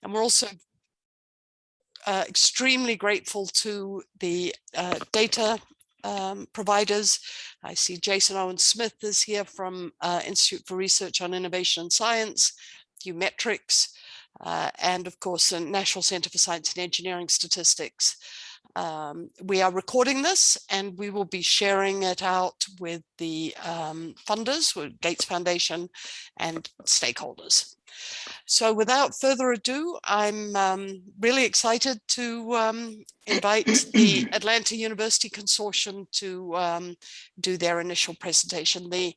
And we're also extremely grateful to the data providers. I see Jason Owen Smith is here from Institute for Research on Innovation and Science, Metrics, and of course the National Center for Science and Engineering Statistics. We are recording this and we will be sharing it out with the funders, with Gates Foundation and stakeholders. So without further ado, I'm really excited to invite the Atlanta University Consortium to do their initial presentation. The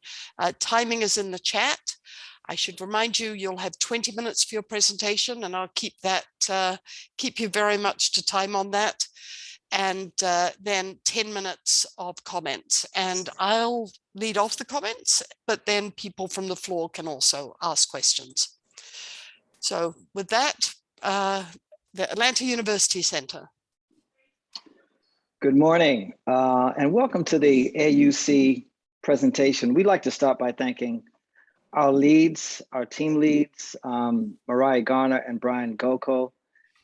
timing is in the chat. I should remind you, you'll have 20 minutes for your presentation, and I'll keep that, keep you very much to time on that. And then 10 minutes of comments. And I'll lead off the comments, but then people from the floor can also ask questions. So with that, the Atlanta University Center. Good morning and welcome to the AUC presentation. We'd like to start by thanking our leads, our team leads, Mariah Garner and Brian Goko,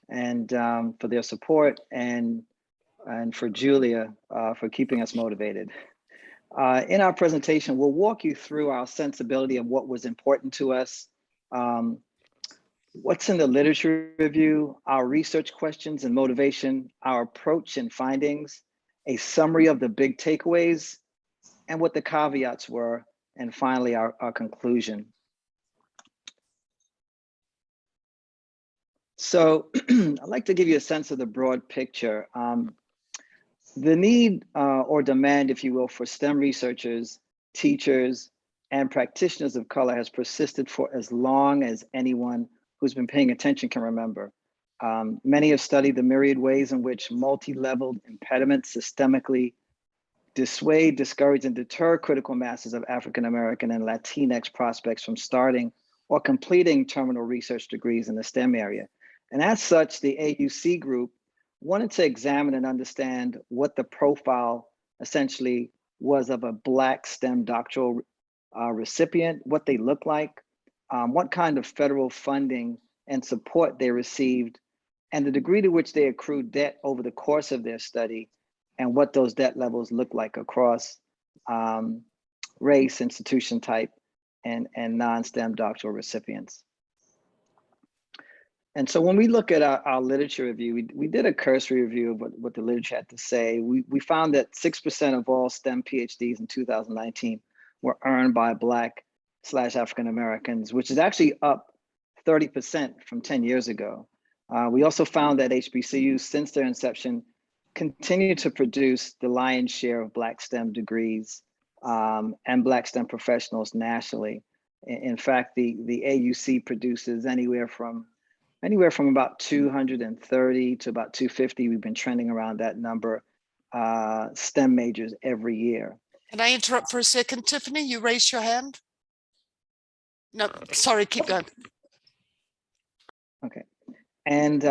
and for their support, and for Julia for keeping us motivated. In our presentation, we'll walk you through our sensibility of what was important to us, what's in the literature review, our research questions and motivation, our approach and findings, a summary of the big takeaways, and what the caveats were, and finally our conclusion. So I'd like to give you a sense of the broad picture. The need or demand, if you will, for STEM researchers, teachers, and practitioners of color has persisted for as long as anyone who's been paying attention can remember. Many have studied the myriad ways in which multi-leveled impediments systemically dissuade, discourage, and deter critical masses of African American and Latinx prospects from starting or completing terminal research degrees in the STEM area. And as such, the AUC group wanted to examine and understand what the profile essentially was of a Black STEM doctoral recipient, what they look like, what kind of federal funding and support they received, and the degree to which they accrued debt over the course of their study, and what those debt levels look like across race, institution type, and non-STEM doctoral recipients. And so when we look at our literature review, we did a cursory review of what the literature had to say. We found that 6% of all STEM PhDs in 2019 were earned by Black/African Americans, which is actually up 30% from 10 years ago. We also found that HBCUs, since their inception, continue to produce the lion's share of Black STEM degrees and Black STEM professionals nationally. In fact, the AUC produces anywhere from about 230 to about 250. We've been trending around that number, STEM majors every year. Can I interrupt for a second, Tiffany? You raised your hand. No, sorry, keep going. Okay. And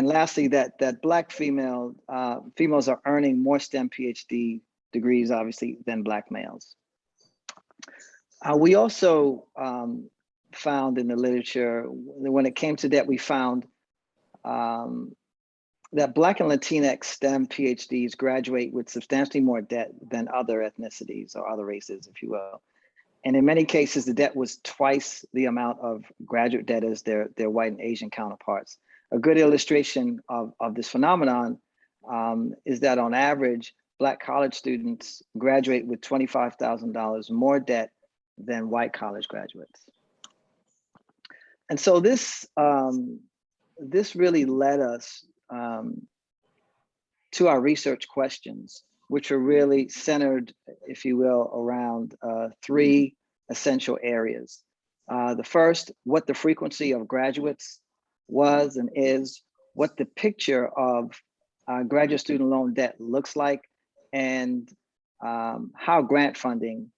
lastly, that Black females are earning more STEM PhD degrees, obviously, than Black males. We also found in the literature, when it came to debt, we found that Black and Latinx STEM PhDs graduate with substantially more debt than other ethnicities or other races, if you will. And in many cases, the debt was twice the amount of graduate debt as their white and Asian counterparts. A good illustration of this phenomenon is that on average, Black college students graduate with $25,000 more debt than white college graduates. And so this really led us to our research questions, which are really centered, if you will, around three essential areas. The first, what the frequency of graduates was and is, what the picture of graduate student loan debt looks like, and how grant funding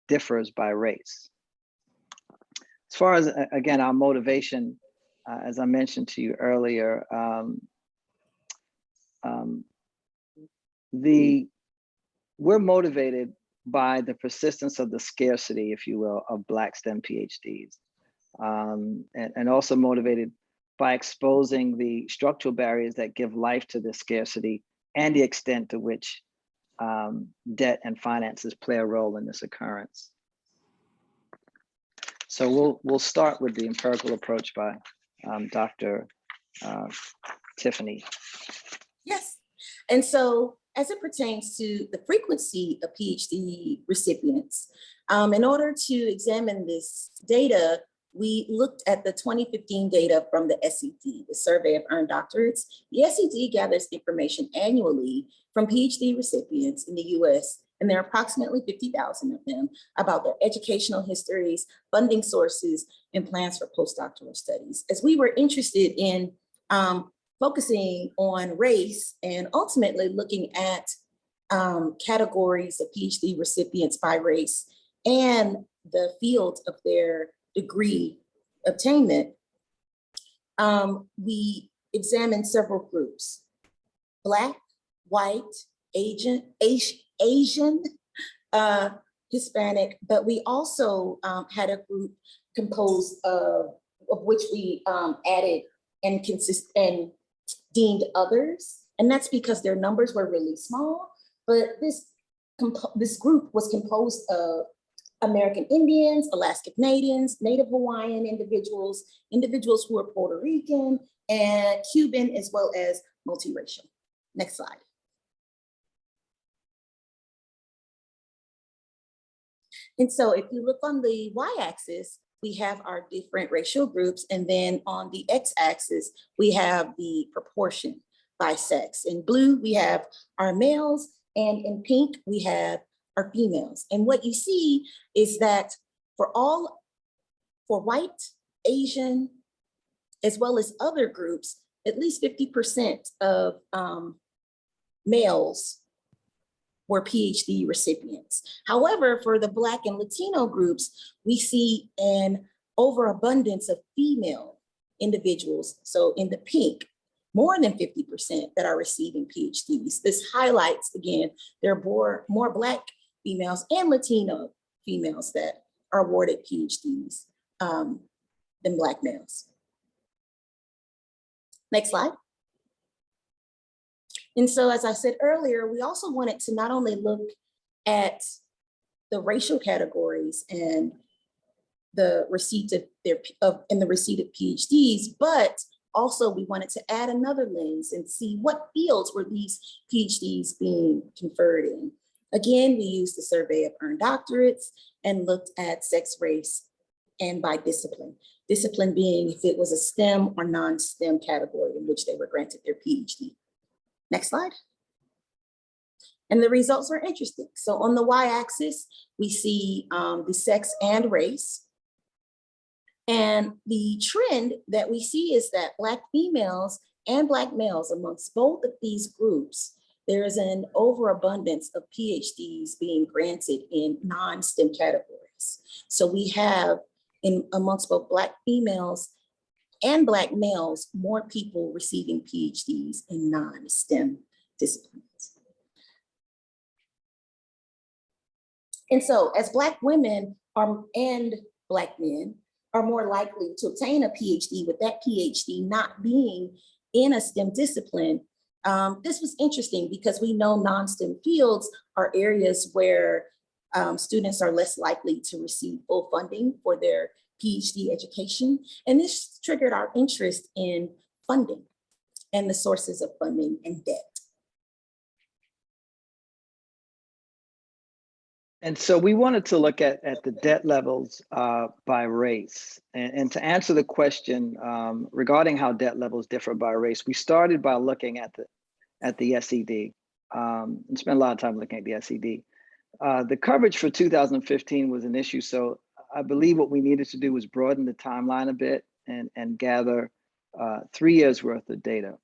differs by race. As far as, again, our motivation, as I mentioned to you earlier, we're motivated by the persistence of the scarcity, if you will, of Black STEM PhDs, and also motivated by exposing the structural barriers that give life to this scarcity and the extent to which debt and finances play a role in this occurrence. So we'll start with the empirical approach by Dr. Tiffany. Yes. And so as it pertains to the frequency of PhD recipients, in order to examine this data, we looked at the 2015 data from the SED, the Survey of Earned Doctorates. The SED gathers information annually from PhD recipients in the US, and there are approximately 50,000 of them, about their educational histories, funding sources, and plans for postdoctoral studies. As we were interested in focusing on race and ultimately looking at categories of PhD recipients by race and the field of their degree obtainment, we examined several groups: Black, white, Asian, Hispanic, but we also had a group composed of which we added and deemed others. And that's because their numbers were really small, but this group was composed of American Indians, Alaska Canadians, Native Hawaiian individuals, individuals who are Puerto Rican and Cuban, as well as multiracial. Next slide. And so if you look on the y-axis, we have our different racial groups, and then on the x-axis, we have the proportion by sex. In blue, we have our males, and in pink, we have our females. And what you see is that for white, Asian, as well as other groups, at least 50% of males were PhD recipients. However, for the Black and Latino groups, we see an overabundance of female individuals. So in the pink, more than 50% that are receiving PhDs. This highlights, again, there are more Black females and Latino females that are awarded PhDs than Black males. Next slide. And so, as I said earlier, we also wanted to not only look at the racial categories and the receipt of PhDs, but also we wanted to add another lens and see what fields were these PhDs being conferred in. Again, we used the Survey of Earned Doctorates and looked at sex, race, and by discipline. Discipline being if it was a STEM or non-STEM category in which they were granted their PhD. Next slide. And the results are interesting. So on the y-axis, we see the sex and race. And the trend that we see is that Black females and Black males, amongst both of these groups, there is an overabundance of PhDs being granted in non-STEM categories. So we have amongst both Black females and Black males, more people receiving PhDs in non-STEM disciplines. And so as Black women and Black men are more likely to obtain a PhD, with that PhD not being in a STEM discipline, this was interesting because we know non-STEM fields are areas where students are less likely to receive full funding for their PhD education. And this triggered our interest in funding and the sources of funding and debt. And so we wanted to look at the debt levels by race. And to answer the question regarding how debt levels differ by race, we started by looking at the SED and spent a lot of time looking at the SED. The coverage for 2015 was an issue. So I believe what we needed to do was broaden the timeline a bit and gather 3 years worth of data.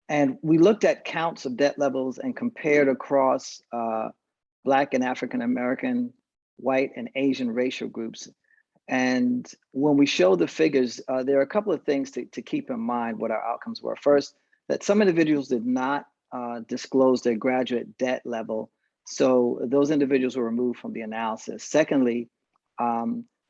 And we looked at counts of debt levels and compared across Black and African-American, white and Asian racial groups. And when we show the figures, there are a couple of things to keep in mind what our outcomes were. First, that some individuals did not disclose their graduate debt level. So those individuals were removed from the analysis. Secondly,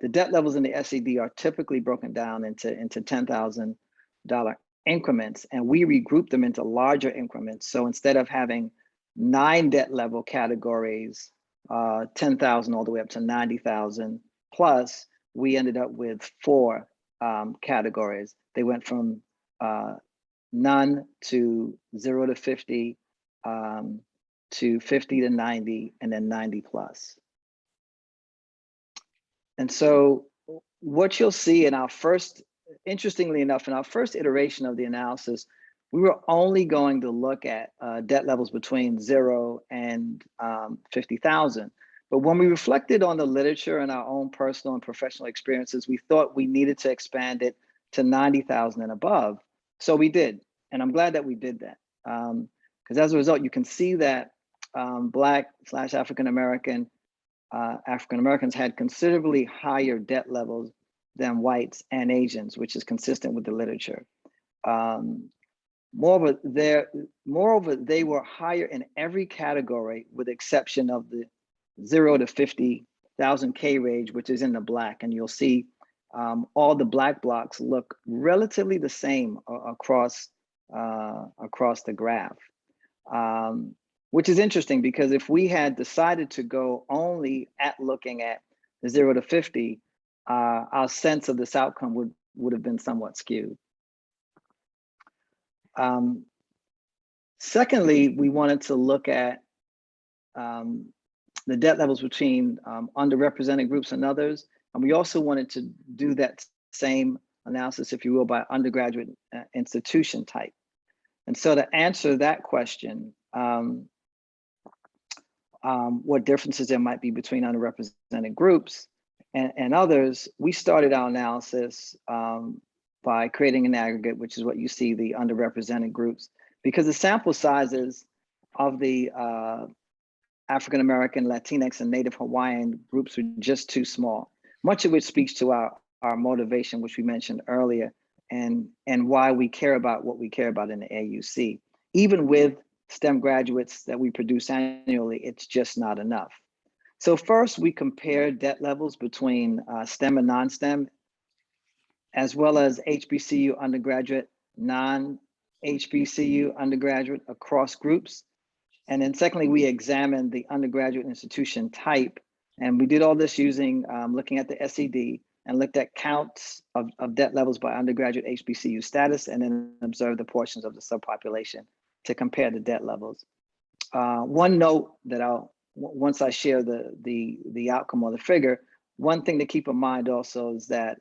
the debt levels in the SED are typically broken down into $10,000 increments, and we regroup them into larger increments. So instead of having 9 debt level categories, 10,000 all the way up to 90,000 plus, we ended up with 4 categories. They went from none to 0 to 50, to 50 to 90, and then 90 plus. And so what you'll see in our first, interestingly enough, in our first iteration of the analysis, we were only going to look at debt levels between 0 and 50,000. But when we reflected on the literature and our own personal and professional experiences, we thought we needed to expand it to 90,000 and above. So we did, and I'm glad that we did that. Because as a result, you can see that Black/African Americans had considerably higher debt levels than whites and Asians, which is consistent with the literature. Moreover, they were higher in every category with the exception of the 0 to 50,000 K range, which is in the black. And you'll see all the black blocks look relatively the same across the graph. Which is interesting because if we had decided to go only at looking at the 0 to 50, our sense of this outcome would have been somewhat skewed. Secondly, we wanted to look at the debt levels between underrepresented groups and others. And we also wanted to do that same analysis, if you will, by undergraduate institution type. And so to answer that question, what differences there might be between underrepresented groups and others, we started our analysis by creating an aggregate, which is what you see, the underrepresented groups, because the sample sizes of the African American, Latinx, and Native Hawaiian groups were just too small, much of which speaks to our motivation, which we mentioned earlier, and why we care about what we care about in the AUC. Even with STEM graduates that we produce annually, it's just not enough. So first, we compare debt levels between STEM and non-STEM, as well as HBCU undergraduate, non-HBCU undergraduate across groups. And then secondly, we examined the undergraduate institution type. And we did all this using looking at the SED and looked at counts of debt levels by undergraduate HBCU status, and then observed the portions of the subpopulation to compare the debt levels. One note that once I share the outcome or the figure, one thing to keep in mind also is that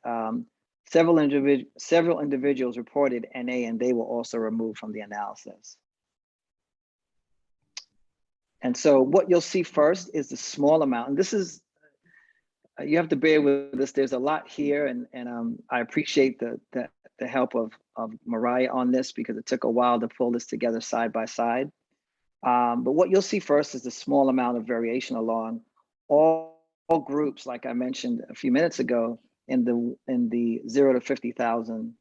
several individuals reported NA, and they were also removed from the analysis. And so what you'll see first is the small amount, and this is, you have to bear with us. There's a lot here, and I appreciate the help of Mariah on this because it took a while to pull this together side by side. But what you'll see first is the small amount of variation along all groups, like I mentioned a few minutes ago, in the 0 to 50,000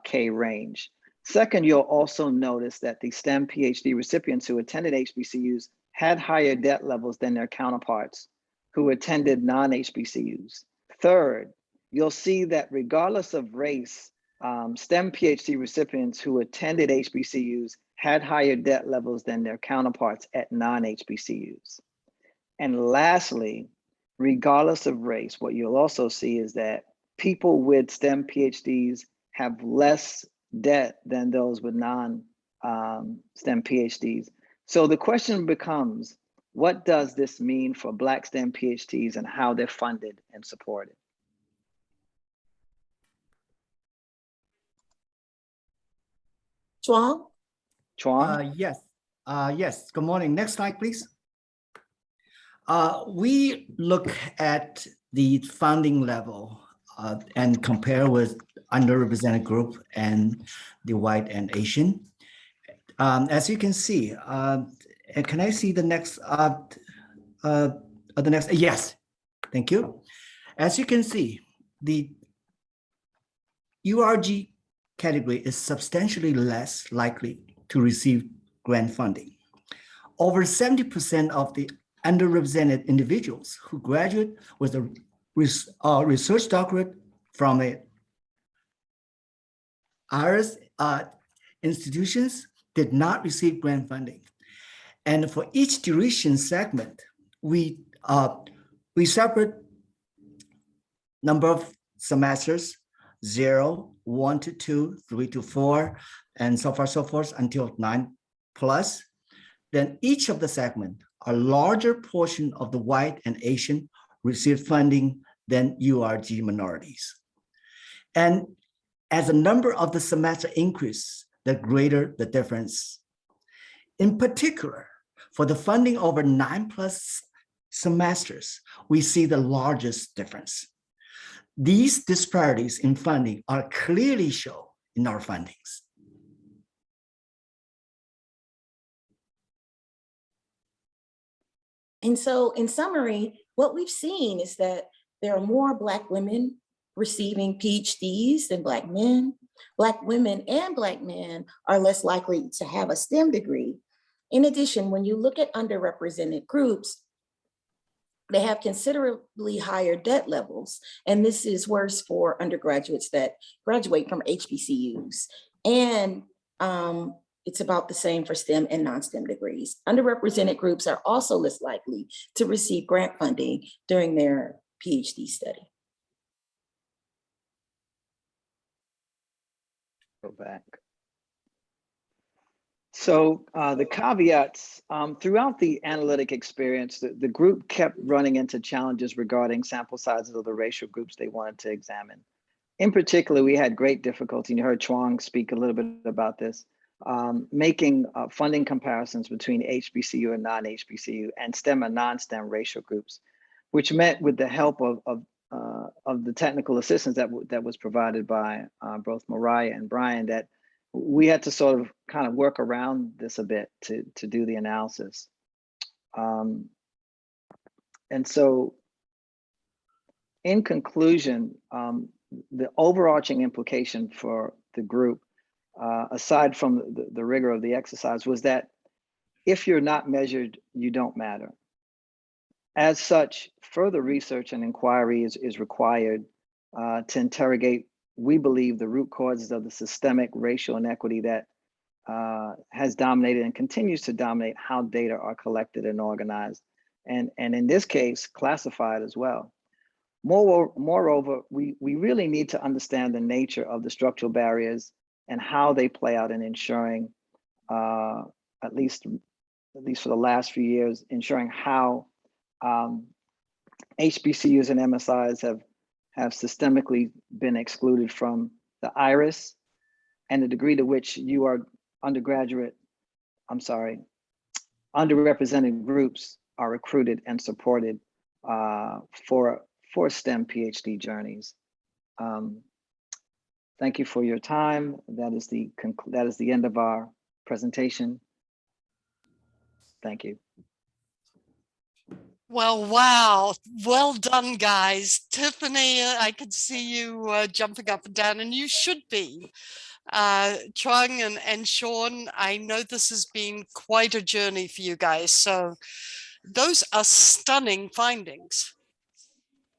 K range. Second, you'll also notice that the STEM PhD recipients who attended HBCUs had higher debt levels than their counterparts who attended non-HBCUs. Third, you'll see that regardless of race, STEM PhD recipients who attended HBCUs had higher debt levels than their counterparts at non-HBCUs. And lastly, regardless of race, what you'll also see is that people with STEM PhDs have less debt than those with non-STEM PhDs. So the question becomes, what does this mean for Black STEM PhDs and how they're funded and supported? Chuang? Yes. Yes. Good morning. Next slide, please. We look at the funding level and compare with underrepresented group and the white and Asian. As you can see, can I see the next? Yes. Thank you. As you can see, the URG category is substantially less likely to receive grant funding. Over 70% of the underrepresented individuals who graduate with a research doctorate from a IRIS institutions did not receive grant funding. And for each duration segment, we separate number of semesters, 0, 1 to 2, 3 to 4, and so far so forth until 9+. Then each of the segment, a larger portion of the white and Asian receive funding than URG minorities. And as the number of the semester increase, the greater the difference. In particular, for the funding over 9+ semesters, we see the largest difference. These disparities in funding are clearly shown in our findings. And so in summary, what we've seen is that there are more Black women receiving PhDs than Black men. Black women and Black men are less likely to have a STEM degree. In addition, when you look at underrepresented groups, they have considerably higher debt levels. And this is worse for undergraduates that graduate from HBCUs. And it's about the same for STEM and non-STEM degrees. Underrepresented groups are also less likely to receive grant funding during their PhD study. Go back. So the caveats, throughout the analytic experience, the group kept running into challenges regarding sample sizes of the racial groups they wanted to examine. In particular, we had great difficulty, and you heard Chuang speak a little bit about this, making funding comparisons between HBCU and non-HBCU and STEM and non-STEM racial groups, which met with the help of the technical assistance that was provided by both Mariah and Brian, that we had to sort of kind of work around this a bit to do the analysis. And so in conclusion, the overarching implication for the group, aside from the rigor of the exercise, was that if you're not measured, you don't matter. As such, further research and inquiry is required to interrogate, we believe, the root causes of the systemic racial inequity that has dominated and continues to dominate how data are collected and organized, and in this case, classified as well. Moreover, we really need to understand the nature of the structural barriers and how they play out in ensuring, at least for the last few years, ensuring how HBCUs and MSIs have systemically been excluded from the IRIS, and the degree to which you are underrepresented groups are recruited and supported for STEM PhD journeys. Thank you for your time. That is the end of our presentation. Thank you. Well, wow. Well done, guys. Tiffany, I could see you jumping up and down, and you should be. Chuang and Sean, I know this has been quite a journey for you guys. So those are stunning findings,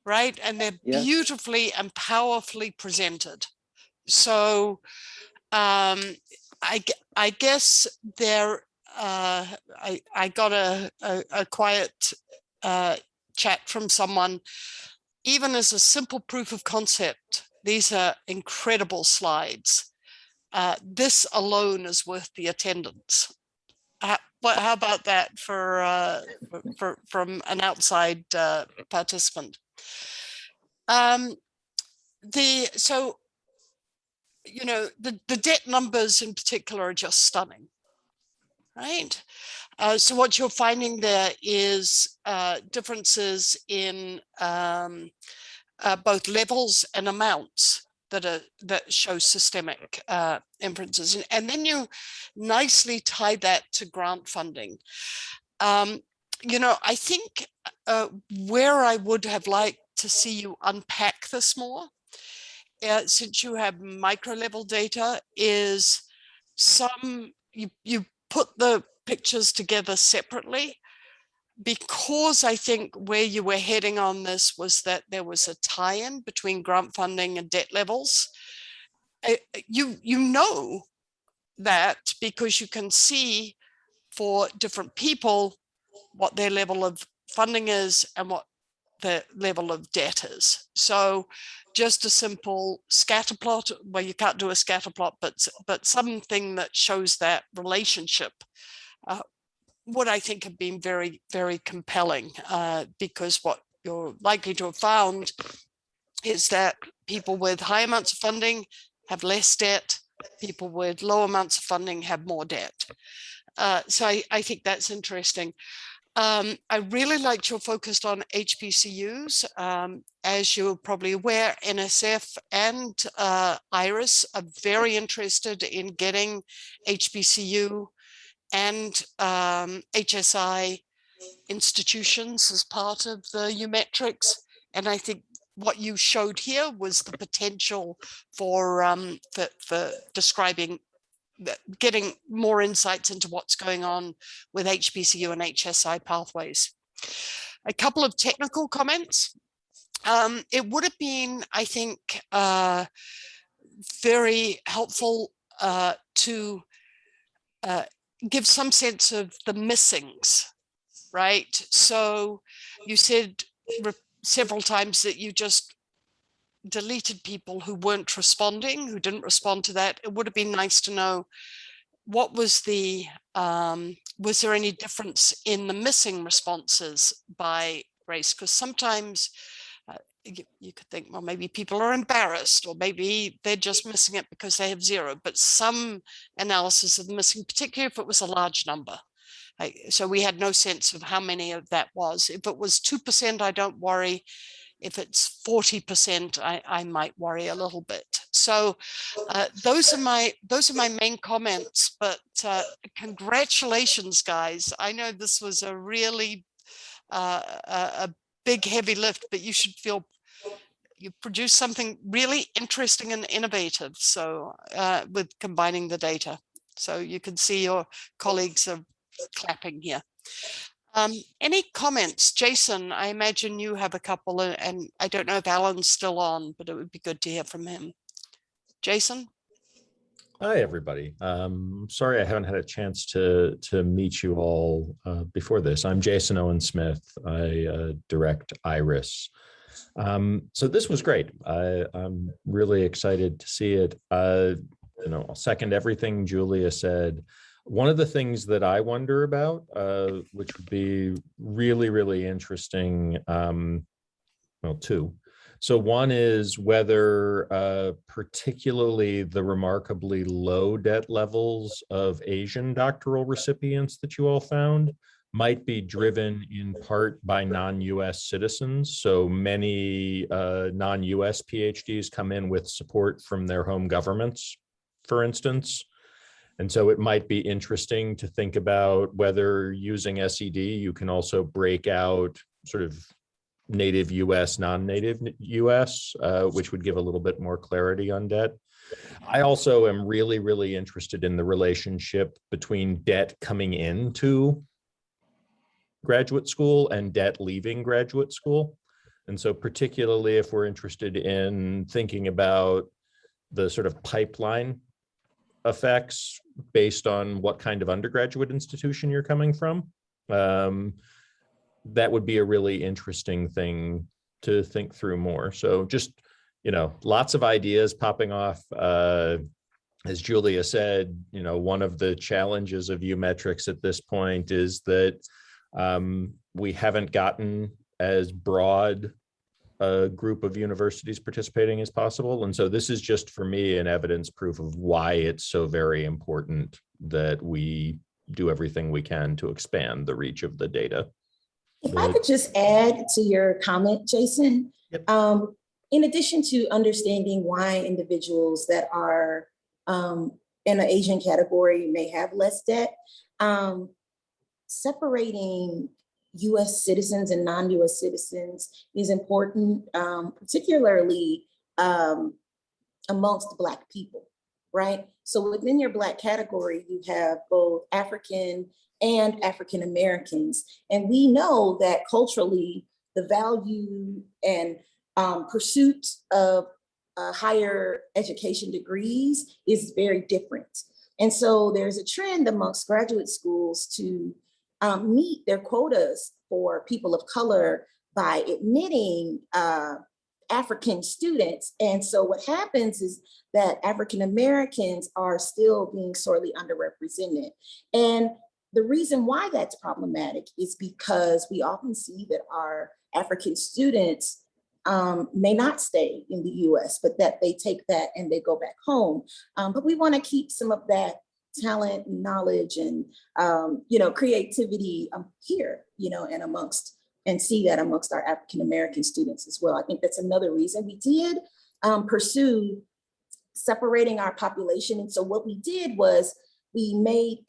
right? And they're beautifully and powerfully presented. So I guess there, I got a quiet chat from someone. Even as a simple proof of concept, these are incredible slides. This alone is worth the attendance. How about that from an outside participant? So, you know, the debt numbers in particular are just stunning, right? So what you're finding there is differences in both levels and amounts that show systemic inferences, and then you nicely tie that to grant funding. You know, I think where I would have liked to see you unpack this more, since you have micro level data, is you put the pictures together separately, because I think where you were heading on this was that there was a tie-in between grant funding and debt levels. You know that because you can see for different people what their level of funding is and what the level of debt is. So just a simple scatter plot, well, you can't do a scatter plot, but something that shows that relationship would, I think, have been very, very compelling, because what you're likely to have found is that people with high amounts of funding have less debt, people with low amounts of funding have more debt. So I think that's interesting. I really liked your focus on HBCUs. As you're probably aware, NSF and IRIS are very interested in getting HBCU and HSI institutions as part of the U-metrics. And I think what you showed here was the potential for describing, getting more insights into what's going on with HBCU and HSI pathways. A couple of technical comments. It would have been, I think, very helpful to give some sense of the missings, right? So you said several times that you just deleted people who weren't responding, who didn't respond to that. It would have been nice to know what was the, was there any difference in the missing responses by race? Because sometimes you could think, well, maybe people are embarrassed, or maybe they're just missing it because they have zero, but some analysis of the missing, particularly if it was a large number. So we had no sense of how many of that was. If it was 2%, I don't worry. If it's 40%, I might worry a little bit. So those are my main comments. But congratulations, guys! I know this was a really a big, heavy lift, but you should feel you produced something really interesting and innovative. So with combining the data, so you can see your colleagues are clapping here. Any comments? Jason, I imagine you have a couple, and I don't know if Alan's still on, but it would be good to hear from him. Jason? Hi, everybody. Sorry I haven't had a chance to meet you all before this. I'm Jason Owen Smith. I direct IRIS. So this was great. I'm really excited to see it. I'll second everything Julia said. One of the things that I wonder about, which would be really, really interesting, well, two. So one is whether particularly the remarkably low debt levels of Asian doctoral recipients that you all found might be driven in part by non-US citizens. So many non-US PhDs come in with support from their home governments, for instance. And so it might be interesting to think about whether using SED, you can also break out sort of native US, non-native US, which would give a little bit more clarity on debt. I also am really, really interested in the relationship between debt coming into graduate school and debt leaving graduate school. And so particularly if we're interested in thinking about the sort of pipeline effects based on what kind of undergraduate institution you're coming from, that would be a really interesting thing to think through more. So just, lots of ideas popping off. As Julia said, one of the challenges of U-metrics at this point is that we haven't gotten as broad a group of universities participating as possible. And so this is just, for me, an evidence proof of why it's so very important that we do everything we can to expand the reach of the data. If I could just add to your comment, Jason, Yep. In addition to understanding why individuals that are in an Asian category may have less debt, separating US citizens and non-US citizens is important, particularly amongst Black people, right? So within your Black category, you have both African and African Americans. And we know that culturally, the value and pursuit of higher education degrees is very different. And so there's a trend amongst graduate schools to meet their quotas for people of color by admitting African students. And so what happens is that African Americans are still being sorely underrepresented. And the reason why that's problematic is because we often see that our African students may not stay in the US, but that they take that and they go back home. But we want to keep some of that talent and knowledge and creativity here, and amongst, and see that amongst our African American students as well. I think that's another reason we did pursue separating our population. And so what we did was we made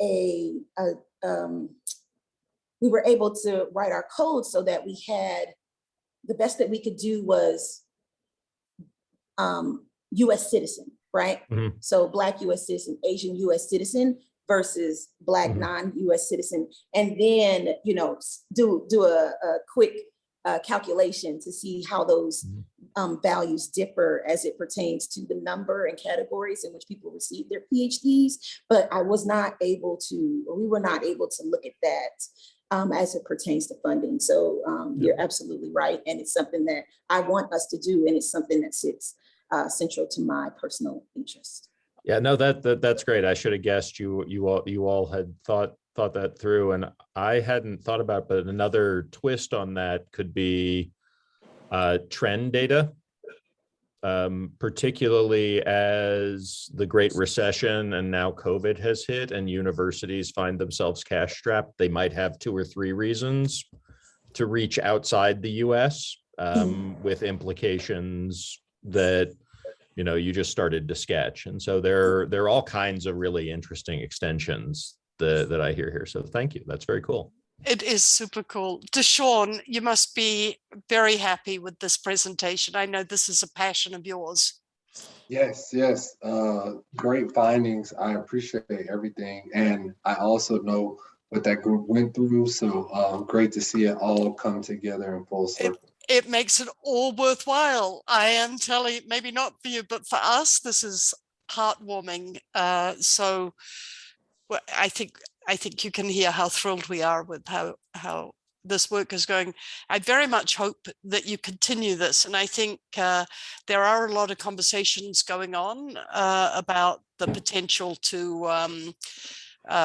we were able to write our code so that we had, the best that we could do was US citizen, right? Mhm. So Black US citizen, Asian US citizen versus Black Mhm. non-US citizen. And then, do a quick calculation to see how those values differ as it pertains to the number and categories in which people receive their PhDs. But I was not able to, or we were not able to look at that as it pertains to funding. So you're absolutely right. And it's something that I want us to do. And it's something that sits central to my personal interest. Yeah, no, that's great. I should have guessed you all had thought that through, and I hadn't thought about it, but another twist on that could be trend data, particularly as the Great Recession and now COVID has hit and universities find themselves cash strapped. They might have 2 or 3 reasons to reach outside the US, with implications that you just started to sketch. And so there are all kinds of really interesting extensions that I hear here. So thank you. That's very cool. It is super cool. Deshawn, you must be very happy with this presentation. I know this is a passion of yours. Yes. Great findings. I appreciate everything. And I also know what that group went through. So great to see it all come together in full circle. It makes it all worthwhile. I am telling you, maybe not for you, but for us, this is heartwarming. So well, I think you can hear how thrilled we are with how this work is going. I very much hope that you continue this. And I think there are a lot of conversations going on about the potential to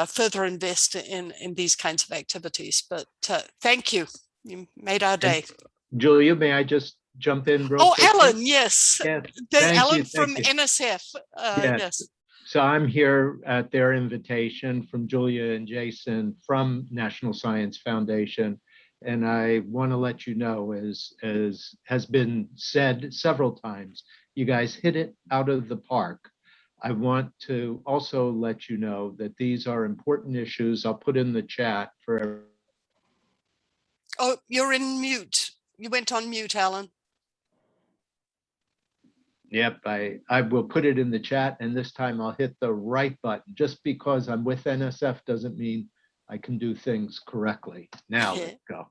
further invest in these kinds of activities. But thank you. You made our day. Julia, may I just jump in real Oh, quickly? Ellen, yes. Yes, thank Ellen you, from thank you. NSF. Yes. Yes. So I'm here at their invitation from Julia and Jason from National Science Foundation. And I want to let you know, as has been said several times, you guys hit it out of the park. I want to also let you know that these are important issues. I'll put in the chat for everyone. Oh, you're in mute. You went on mute, Alan. Yep, I will put it in the chat, and this time I'll hit the right button. Just because I'm with NSF doesn't mean I can do things correctly. Now let's go.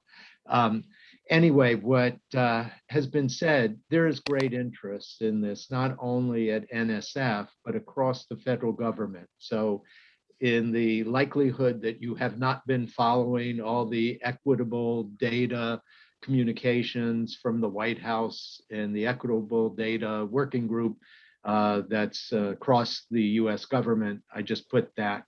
Anyway, what has been said, there is great interest in this, not only at NSF, but across the federal government. So in the likelihood that you have not been following all the equitable data communications from the White House and the Equitable Data Working Group that's across the US government, I just put that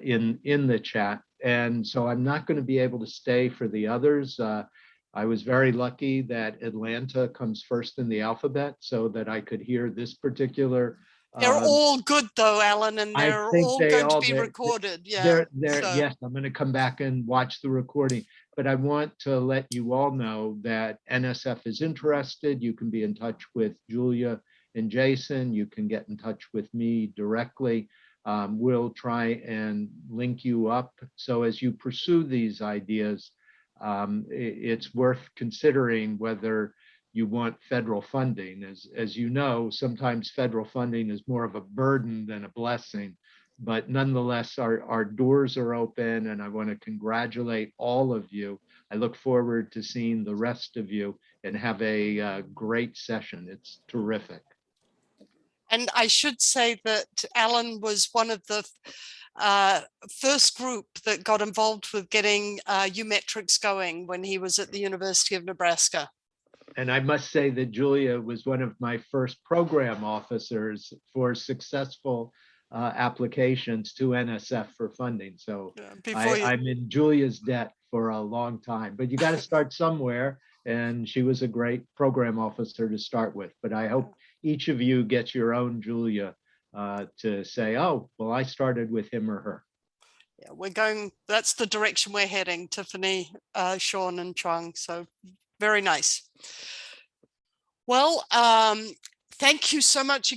in the chat. And so I'm not going to be able to stay for the others. I was very lucky that Atlanta comes first in the alphabet so that I could hear this particular. They're all good though, Alan, and they're all going to be recorded. Yeah. Yes, I'm going to come back and watch the recording. But I want to let you all know that NSF is interested. You can be in touch with Julia and Jason. You can get in touch with me directly. We'll try and link you up. So as you pursue these ideas, it's worth considering whether you want federal funding. As you know, sometimes federal funding is more of a burden than a blessing. But nonetheless, our doors are open, and I want to congratulate all of you. I look forward to seeing the rest of you and have a great session. It's terrific. And I should say that Alan was one of the first group that got involved with getting U-metrics going when he was at the University of Nebraska. And I must say that Julia was one of my first program officers for successful applications to NSF for funding. So I'm in Julia's debt for a long time, but you got to start somewhere. And she was a great program officer to start with. But I hope each of you gets your own Julia to say, oh, well, I started with him or her. Yeah, we're going, that's the direction we're heading, Tiffany, Sean and Chung. So very nice. Well, thank you so much